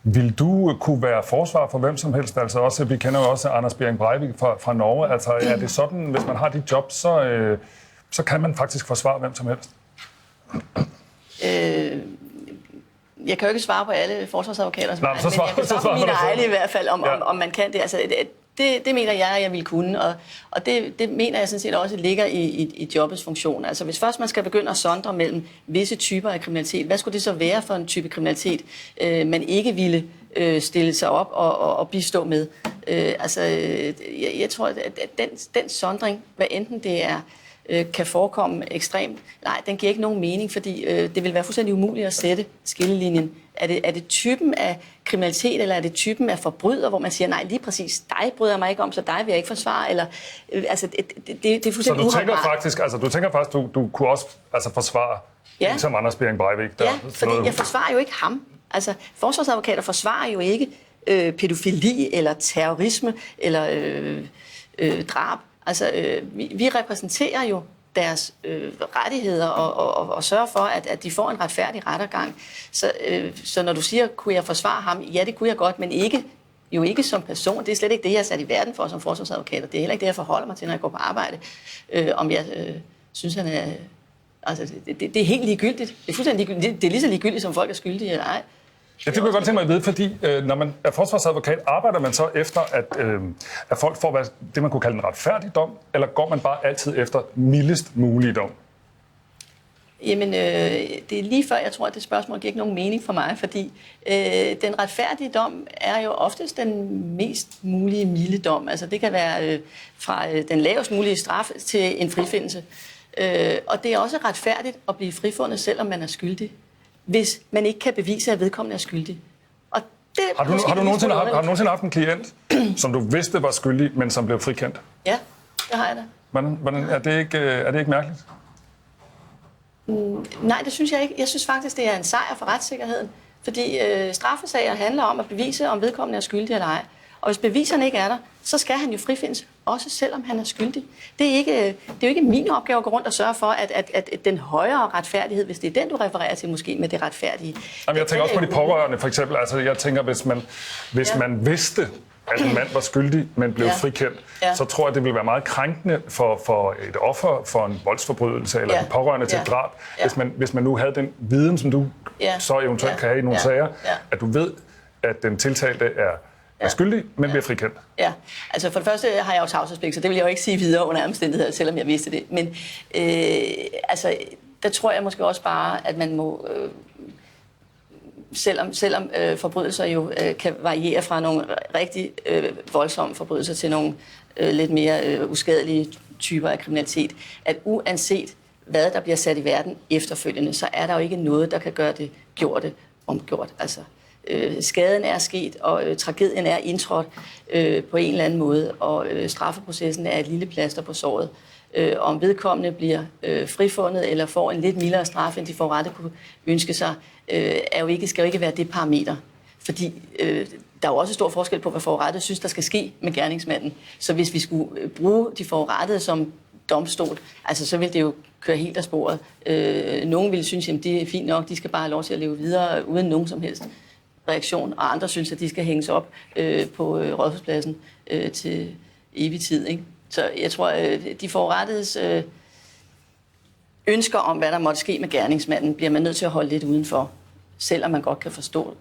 Vil du kunne være forsvar for hvem som helst? Altså også, vi kender jo også Anders Behring Breivik fra Norge. Altså er det sådan, hvis man har dit job, så kan man faktisk forsvare hvem som helst? Jeg kan jo ikke svare på alle forsvarsadvokater, men jeg kan svare på mine egne i hvert fald, om man kan det. Altså, det mener jeg vil kunne, og det mener jeg sådan set også ligger i jobbets funktion. Altså hvis først man skal begynde at sondre mellem visse typer af kriminalitet, hvad skulle det så være for en type kriminalitet, man ikke ville stille sig op og bistå med? Jeg tror, at den sondring, hvad enten det er, kan forekomme ekstremt. Nej, den giver ikke nogen mening, fordi det vil være fuldstændig umuligt at sætte skillelinjen. Er det typen af kriminalitet, eller er det typen af forbryder, hvor man siger, nej, lige præcis dig bryder jeg mig ikke om, så dig vil jeg ikke forsvare, eller det er fuldstændig uholdbart. Så du tænker faktisk, du kunne også forsvare, som Anders Behring Breivik? Ja, fordi jeg forsvarer jo ikke ham. Altså, forsvarsadvokater forsvarer jo ikke pædofili, eller terrorisme, eller drab. Altså, vi repræsenterer jo deres rettigheder og sørger for, at de får en retfærdig rettergang. Så når du siger, kunne jeg forsvare ham? Ja, det kunne jeg godt, men jo ikke som person. Det er slet ikke det, jeg er sat i verden for som forsvarsadvokat. Det er heller ikke det, jeg forholder mig til, når jeg går på arbejde. Om jeg synes, han er... Altså, det er helt ligegyldigt. Det er fuldstændig ligegyldigt. Det er lige så ligegyldigt, som folk er skyldige eller ej. Ja, det kunne jeg godt tænke mig at vide, fordi når man er forsvarsadvokat, arbejder man så efter, at folk får det, man kunne kalde en retfærdig dom, eller går man bare altid efter mildest mulige dom? Jamen, det er lige før, jeg tror, at det spørgsmål giver ikke nogen mening for mig, fordi den retfærdige dom er jo oftest den mest mulige milde dom. Altså, det kan være fra den lavest mulige straf til en frifindelse. Og det er også retfærdigt at blive frifundet, selvom man er skyldig, hvis man ikke kan bevise, at vedkommende er skyldig. Og det har du nogensinde haft en klient, som du vidste var skyldig, men som blev frikendt? Ja, det har jeg da. Er det ikke mærkeligt? Nej, det synes jeg ikke. Jeg synes faktisk, det er en sejr for retssikkerheden. Fordi straffesager handler om at bevise, om vedkommende er skyldig eller ej. Og hvis beviserne ikke er der, så skal han jo frifindes, også selvom han er skyldig. Det er jo ikke min opgave at gå rundt og sørge for, at den højere retfærdighed, hvis det er den, du refererer til måske med det retfærdige... Jamen, jeg tænker også på de pårørende, for eksempel. Altså, jeg tænker, hvis man vidste, at en mand var skyldig, men blev frikendt, så tror jeg, det ville være meget krænkende for et offer for en voldsforbrydelse, eller de pårørende til et drab, hvis man nu havde den viden, som du så eventuelt kan have i nogle sager, at du ved, at den tiltalte er skyldig, men bliver frikendt. Ja, altså for det første har jeg jo tavshedspligt, så det vil jeg jo ikke sige videre under omstændigheder, selvom jeg vidste det. Men der tror jeg måske også bare, at man må... Selvom forbrydelser jo kan variere fra nogle rigtig voldsomme forbrydelser til nogle lidt mere uskadelige typer af kriminalitet, at uanset hvad der bliver sat i verden efterfølgende, så er der jo ikke noget, der kan gøre det gjorte omgjort. Altså, skaden er sket, og tragedien er indtrådt på en eller anden måde, og straffeprocessen er et lille plaster på såret. Om vedkommende bliver frifundet eller får en lidt mildere straf, end de forrette kunne ønske sig, skal jo ikke være det parameter. Fordi der er jo også stor forskel på, hvad forrettet synes, der skal ske med gerningsmanden. Så hvis vi skulle bruge de forrettede som domstol, altså så ville det jo køre helt af sporet. Nogen ville synes, at det er fint nok, de skal bare have lov til at leve videre uden nogen som helst reaktion, og andre synes, at de skal hænges op på rådhuspladsen til evig tid, ikke? Så jeg tror, de forurettedes ønsker om, hvad der måtte ske med gerningsmanden, bliver man nødt til at holde lidt udenfor, selvom man godt kan forstå